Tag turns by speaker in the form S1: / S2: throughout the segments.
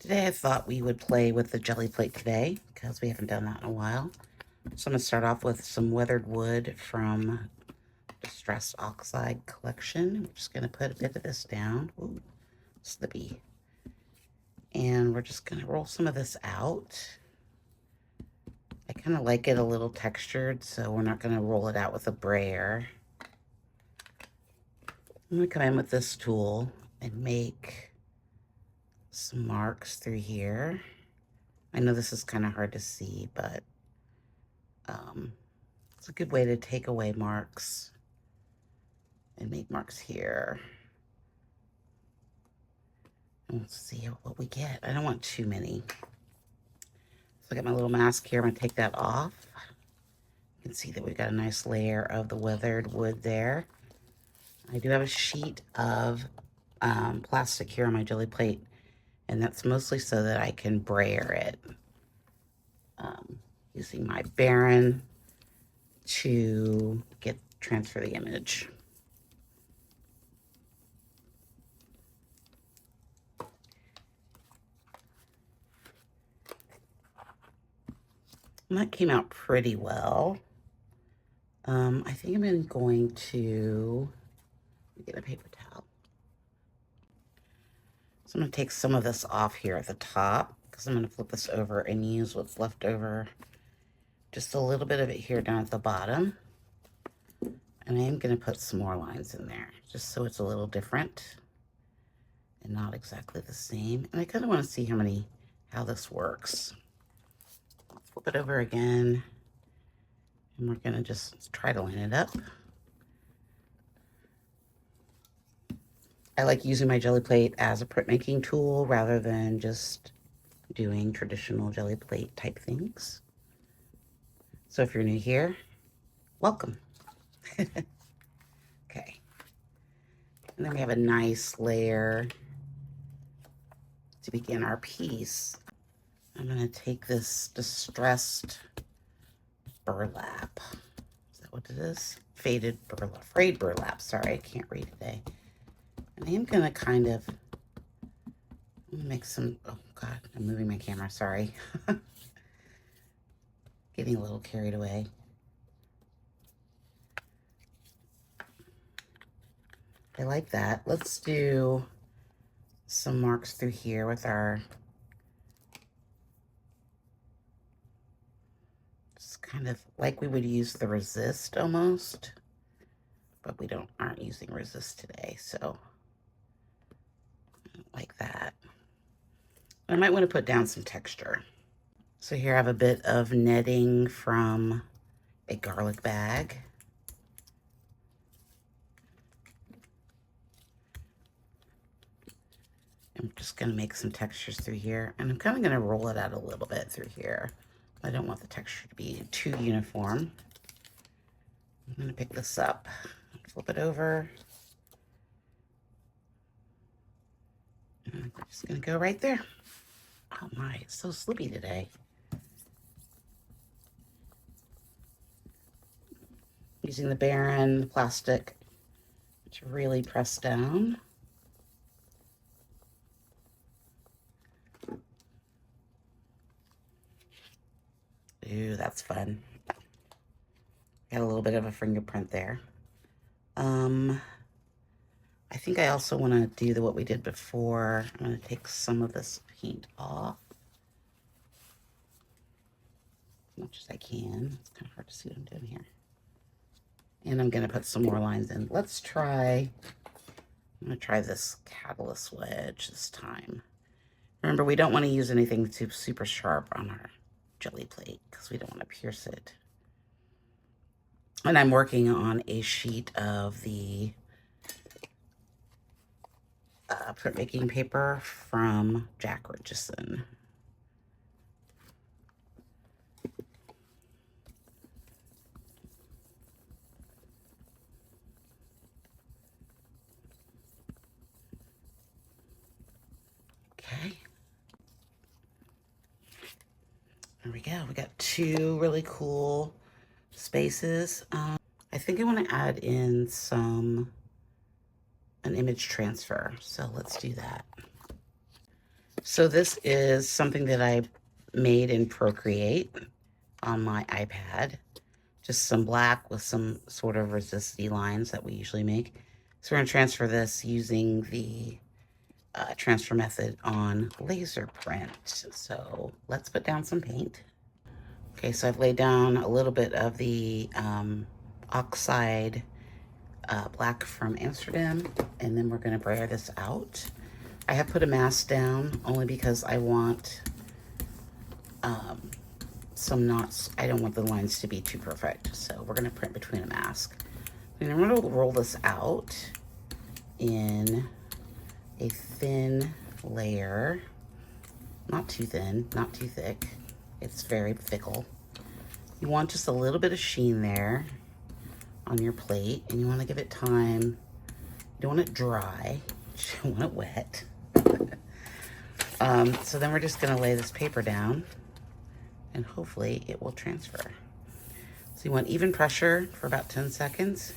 S1: Today I thought we would play with the Gelli Plate today because we haven't done that in a while. So I'm going to start off with some weathered wood from Distressed Oxide collection. I'm just going to put a bit of this down. Ooh, slippy. And we're just going to roll some of this out. I kind of like it a little textured, so we're not going to roll it out with a brayer. I'm going to come in with this tool and make some marks through here. I know this is kind of hard to see, but it's a good way to take away marks and make marks here. And let's see what we get. I don't want too many. So I got my little mask here. I'm going to take that off. You can see that we've got a nice layer of the weathered wood there. I do have a sheet of plastic here on my Gelli Plate, and that's mostly so that I can brayer it. Using my Baron to transfer the image. And that came out pretty well. I think I'm going to get a paper towel. So I'm going to take some of this off here at the top because I'm going to flip this over and use what's left over. Just a little bit of it here down at the bottom. And I am going to put some more lines in there just so it's a little different and not exactly the same. And I kind of want to see how this works. I'll flip it over again. And we're going to just try to line it up. I like using my Gelli Plate as a printmaking tool rather than just doing traditional Gelli Plate type things. So if you're new here, welcome. Okay. And then we have a nice layer to begin our piece. I'm going to take this distressed burlap. Is that what it is? Faded burlap. Frayed burlap. Sorry, I can't read today. And I am going to kind of make some... Oh, God. I'm moving my camera. Sorry. Getting a little carried away. I like that. Let's do some marks through here with our... Just kind of like we would use the resist almost. But we aren't using resist today, so... like that. I might want to put down some texture. So here I have a bit of netting from a garlic bag. I'm just going to make some textures through here, and I'm kind of going to roll it out a little bit through here. I don't want the texture to be too uniform. I'm going to pick this up, flip it over. And we're just going to go right there. Oh my, it's so slippy today. Using the Baron plastic to really press down. Ooh, that's fun. Got a little bit of a fingerprint there. I think I also want to do what we did before. I'm going to take some of this paint off. As much as I can. It's kind of hard to see what I'm doing here. And I'm going to put some more lines in. I'm going to try this catalyst wedge this time. Remember, we don't want to use anything super sharp on our Gelli Plate because we don't want to pierce it. And I'm working on a sheet of the printmaking paper from Jack Richardson. Okay. There we go. We got two really cool spaces. I think I want to add in an image transfer. So let's do that. So this is something that I made in Procreate on my iPad. Just some black with some sort of resisty lines that we usually make. So we're going to transfer this using the transfer method on laser print. So let's put down some paint. Okay, so I've laid down a little bit of the Oxide black from Amsterdam, and then we're going to brayer this out. I have put a mask down only because I want some knots. I don't want the lines to be too perfect, so we're going to print between a mask. And I'm going to roll this out in a thin layer. Not too thin, not too thick. It's very fickle. You want just a little bit of sheen there on your plate, and you want to give it time. You don't want it dry, you want it wet. So then we're just going to lay this paper down, and hopefully it will transfer. So you want even pressure for about 10 seconds.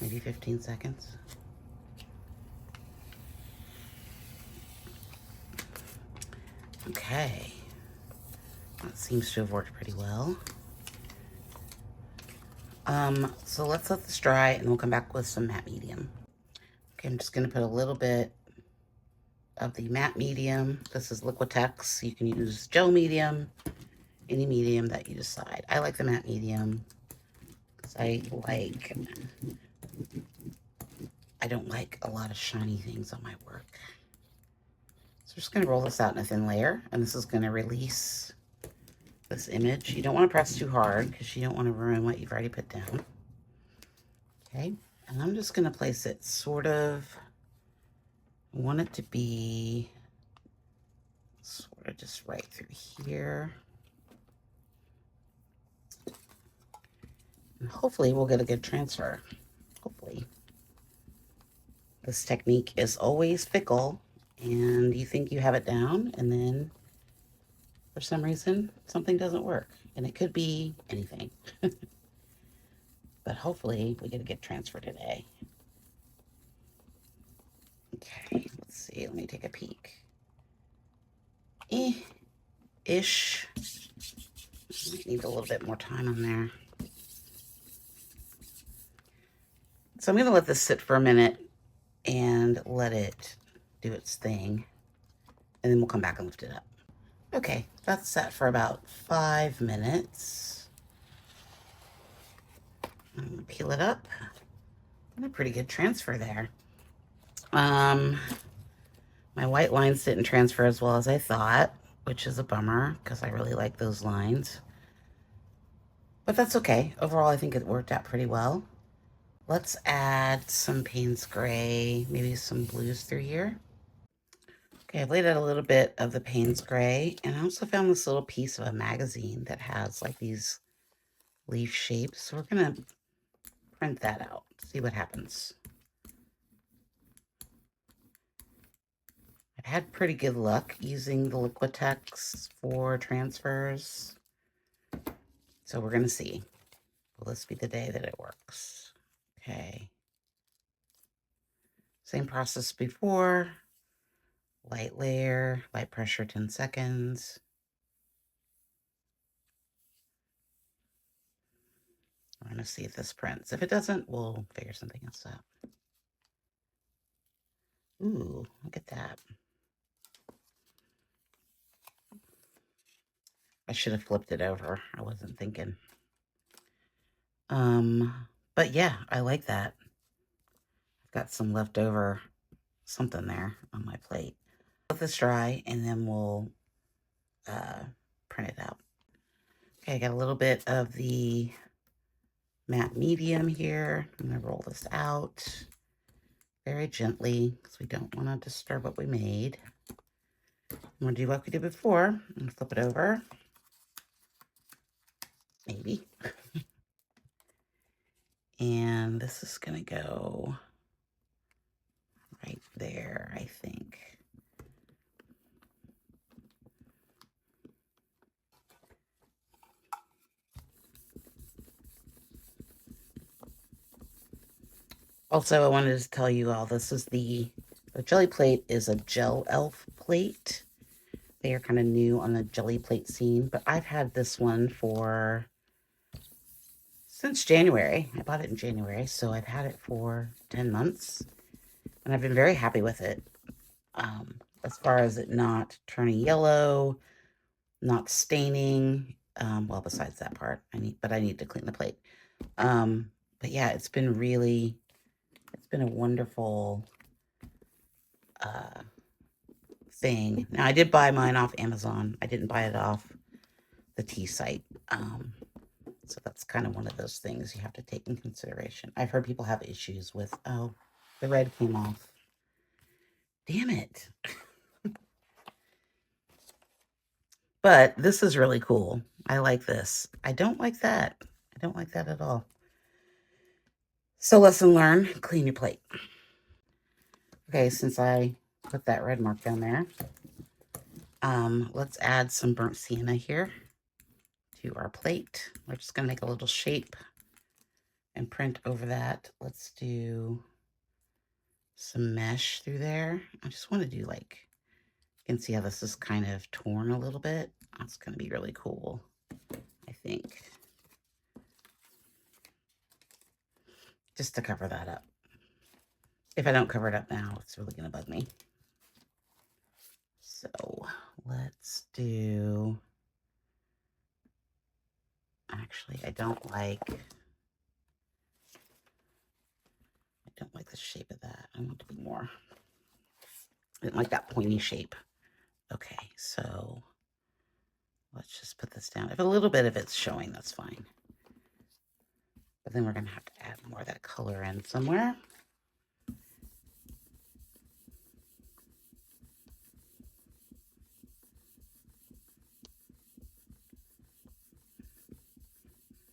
S1: Maybe 15 seconds. Okay, that seems to have worked pretty well. So let's let this dry and we'll come back with some matte medium. Okay, I'm just gonna put a little bit of the matte medium. This is Liquitex. You can use gel medium, any medium that you decide. I like the matte medium because I don't like a lot of shiny things on my work. So we're just gonna roll this out in a thin layer, and this is gonna release this image. You don't want to press too hard because you don't want to ruin what you've already put down. Okay, and I'm just going to place it sort of, I want it to be sort of just right through here. And hopefully we'll get a good transfer. Hopefully. This technique is always fickle, and you think you have it down, and then for some reason something doesn't work, and it could be anything. But hopefully we get a good transfer today. Okay, let's see. Let me take a peek. Ish. Might need a little bit more time on there. So I'm going to let this sit for a minute and let it do its thing. And then we'll come back and lift it up. Okay, that's set for about 5 minutes. I'm going to peel it up. And a pretty good transfer there. My white lines didn't transfer as well as I thought, which is a bummer because I really like those lines. But that's okay. Overall, I think it worked out pretty well. Let's add some Payne's Gray, maybe some blues through here. Okay, I've laid out a little bit of the Payne's Gray, and I also found this little piece of a magazine that has like these leaf shapes. So we're gonna print that out, see what happens. I've had pretty good luck using the Liquitex for transfers. So we're gonna see. Will this be the day that it works? Okay. Same process before. Light layer, light pressure, 10 seconds. We're gonna see if this prints. If it doesn't, we'll figure something else out. Ooh, look at that. I should have flipped it over. I wasn't thinking. But yeah, I like that. I've got some leftover something there on my plate. Let this dry and then we'll print it out. Okay, I got a little bit of the matte medium here. I'm gonna roll this out very gently because we don't want to disturb what we made. I'm gonna do like we did before. I'm gonna flip it over. Maybe. And this is gonna go right there, I think. Also, I wanted to tell you all, this is the Gelli Plate is a gel elf plate. They are kind of new on the Gelli Plate scene, but I've had this one since January. I bought it in January, so I've had it for 10 months, and I've been very happy with it. As far as it not turning yellow, not staining, well, besides that part, I need to clean the plate. But yeah, it's been a wonderful thing. Now, I did buy mine off Amazon. I didn't buy it off the tea site. So that's kind of one of those things you have to take in consideration. I've heard people have issues with, oh, the red came off. Damn it. But this is really cool. I like this. I don't like that. I don't like that at all. So lesson learned, clean your plate. Okay, since I put that red mark down there, let's add some burnt sienna here to our plate. We're just gonna make a little shape and print over that. Let's do some mesh through there. I just want to do like, you can see how this is kind of torn a little bit. That's going to be really cool, I think. Just to cover that up. If I don't cover it up now, it's really going to bug me. So let's do, actually, I don't like the shape of that. I want it to be more, I didn't like that pointy shape. Okay, so let's just put this down. If a little bit of it's showing, that's fine. But then we're going to have to add more of that color in somewhere.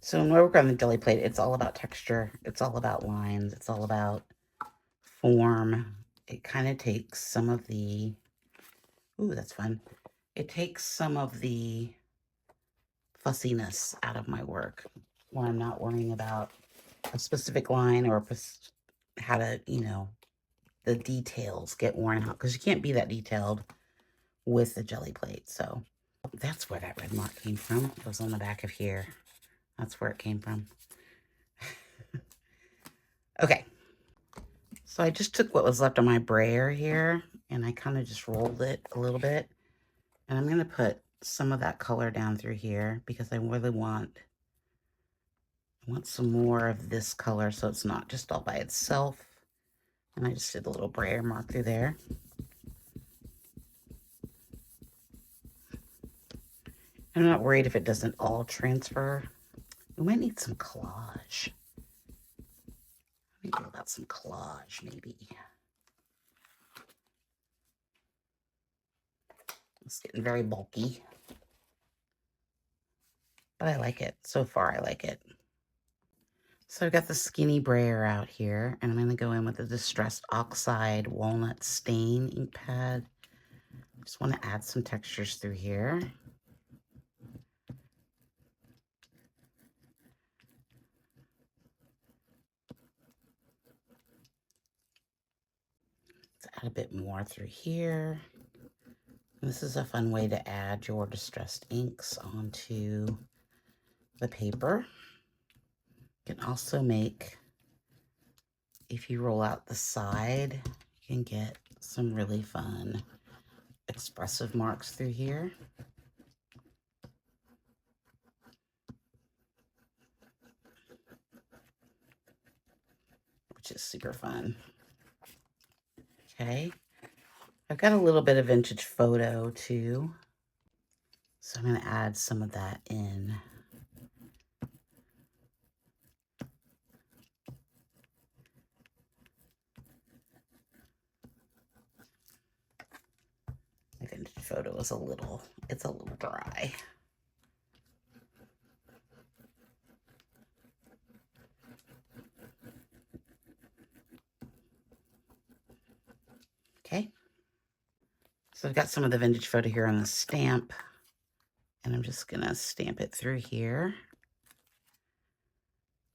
S1: So when we work on the Gelli Plate, it's all about texture. It's all about lines. It's all about form. It kind of takes some of the, ooh, that's fun. It takes some of the fussiness out of my work when I'm not worrying about a specific line or how to, the details get worn out, because you can't be that detailed with the Gelli Plate. So that's where that red mark came from. It was on the back of here. That's where it came from. Okay. So I just took what was left of my brayer here and I kind of just rolled it a little bit. And I'm going to put some of that color down through here because I really want some more of this color so it's not just all by itself. And I just did a little brayer mark through there. I'm not worried if it doesn't all transfer. We might need some collage. Maybe about some collage, maybe. It's getting very bulky. But I like it. So far, I like it. So I've got the skinny brayer out here, and I'm going to go in with the Distressed Oxide Walnut Stain ink pad. Just want to add some textures through here. Let's add a bit more through here. And this is a fun way to add your distressed inks onto the paper. You can also make, if you roll out the side, you can get some really fun expressive marks through here. Which is super fun. Okay. I've got a little bit of vintage photo too. So I'm going to add some of that in. My vintage photo is it's a little dry. Okay. So I've got some of the vintage photo here on the stamp. And I'm just going to stamp it through here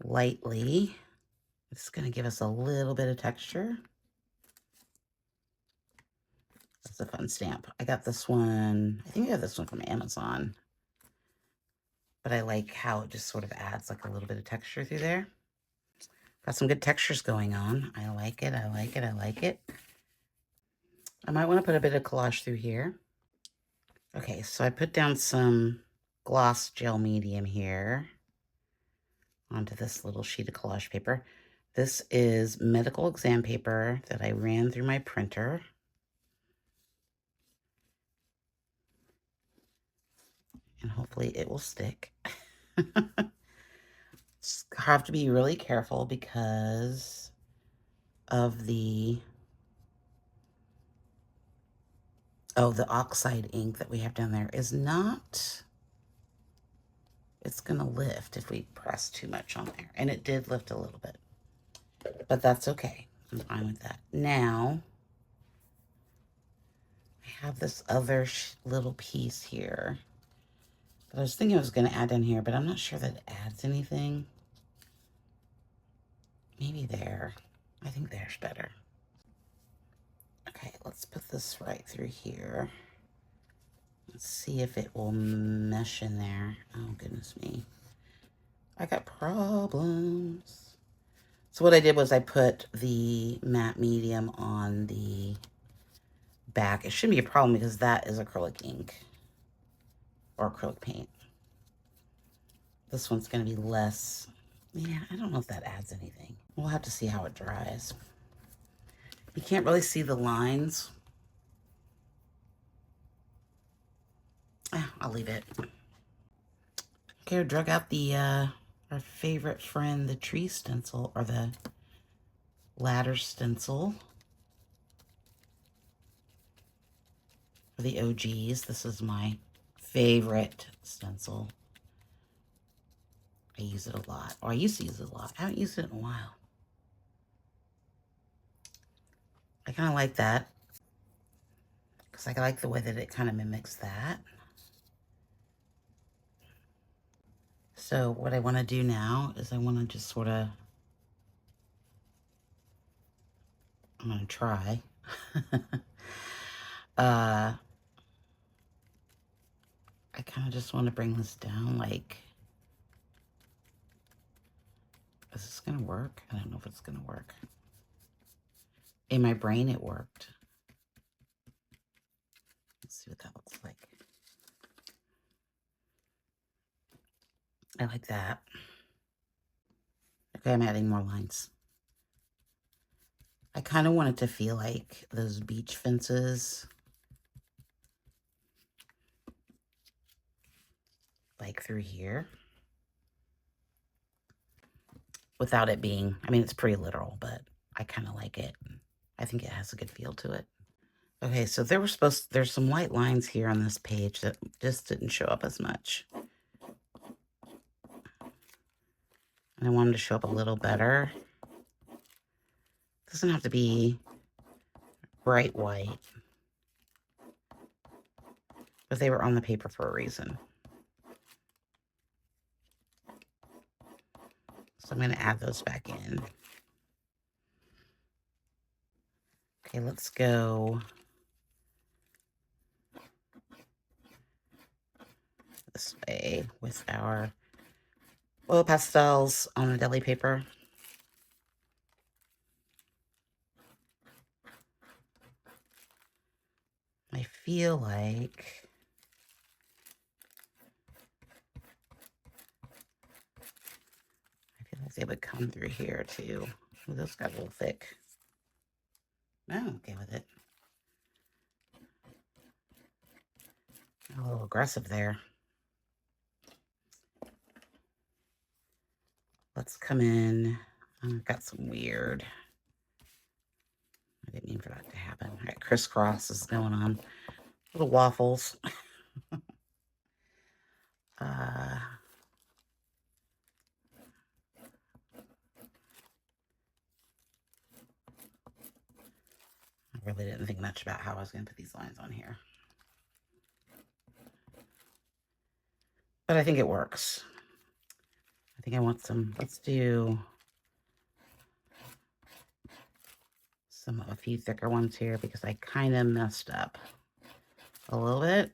S1: lightly. It's going to give us a little bit of texture. That's a fun stamp. I got this one, I think I got this one from Amazon. But I like how it just sort of adds like a little bit of texture through there. Got some good textures going on. I like it, I like it, I like it. I might want to put a bit of collage through here. Okay, so I put down some gloss gel medium here onto this little sheet of collage paper. This is medical exam paper that I ran through my printer. And hopefully it will stick. Have to be really careful because of the Oxide ink that we have down there is not, it's gonna lift if we press too much on there. And it did lift a little bit, but that's okay. I'm fine with that. Now, I have this other little piece here that I was thinking I was gonna add in here, but I'm not sure that it adds anything. Maybe there. I think there's better. Okay, let's put this right through here. Let's see if it will mesh in there. Oh, goodness me. I got problems. So what I did was I put the matte medium on the back. It shouldn't be a problem because that is acrylic ink or acrylic paint. This one's going to be less. Yeah, I don't know if that adds anything. We'll have to see how it dries. You can't really see the lines. I'll leave it. Okay, I drug out the our favorite friend, the tree stencil, or the ladder stencil. For the OGs, this is my favorite stencil. I use it a lot, or I used to use it a lot. I haven't used it in a while. I kind of like that because I like the way that it kind of mimics that. So what I want to do now is I want to just sort of, I'm going to try. I kind of just want to bring this down like, is this going to work? I don't know if it's going to work. In my brain, it worked. Let's see what that looks like. I like that. Okay, I'm adding more lines. I kind of want it to feel like those beach fences. Like through here. Without it being, I mean, it's pretty literal, but I kind of like it. I think it has a good feel to it. Okay, so there's some white lines here on this page that just didn't show up as much. And I wanted to show up a little better. It doesn't have to be bright white. But they were on the paper for a reason. So I'm going to add those back in. Okay, let's go this way with our oil pastels on the deli paper. I feel like they would come through here too. Ooh, those got a little thick. I'm okay with it. A little aggressive there. Let's come in. I've got some weird. I didn't mean for that to happen. I got crisscrosses going on. Little waffles. I really didn't think much about how I was going to put these lines on here. But I think it works. I think I want some, let's do a few thicker ones here because I kind of messed up a little bit.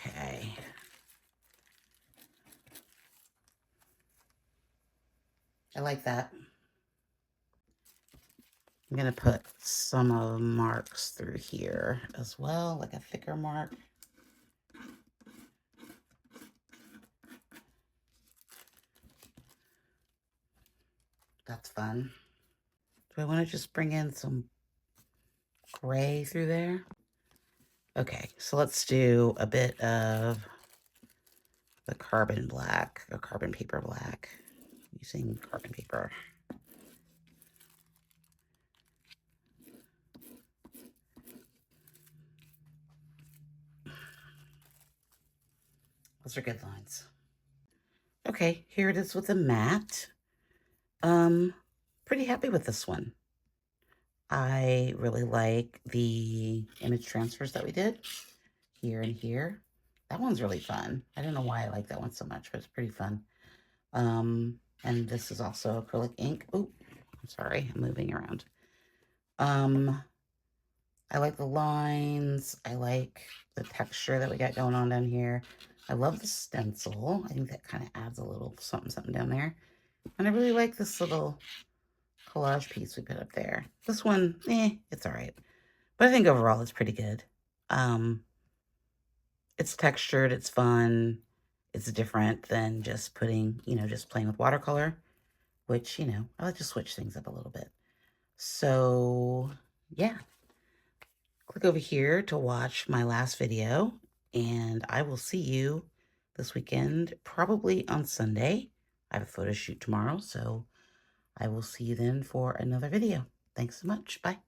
S1: Okay. I like that. I'm going to put some of the marks through here as well, like a thicker mark. That's fun. Do I want to just bring in some gray through there? Okay, so let's do a bit of the carbon black, or carbon paper black, using carbon paper. Those are good lines. Okay, here it is with a matte. Pretty happy with this one. I really like the image transfers that we did here and here. That one's really fun. I don't know why I like that one so much, but it's pretty fun. And this is also acrylic ink. Oh, I'm sorry, I'm moving around. I like the lines. I like the texture that we got going on down here. I love the stencil. I think that kind of adds a little something down there. And I really like this little collage piece we put up there. This one, it's all right. But I think overall it's pretty good. It's textured, it's fun. It's different than just putting, just playing with watercolor, which, I like to switch things up a little bit. So, yeah. Click over here to watch my last video, and I will see you this weekend, probably on Sunday. I have a photo shoot tomorrow, so I will see you then for another video. Thanks so much. Bye.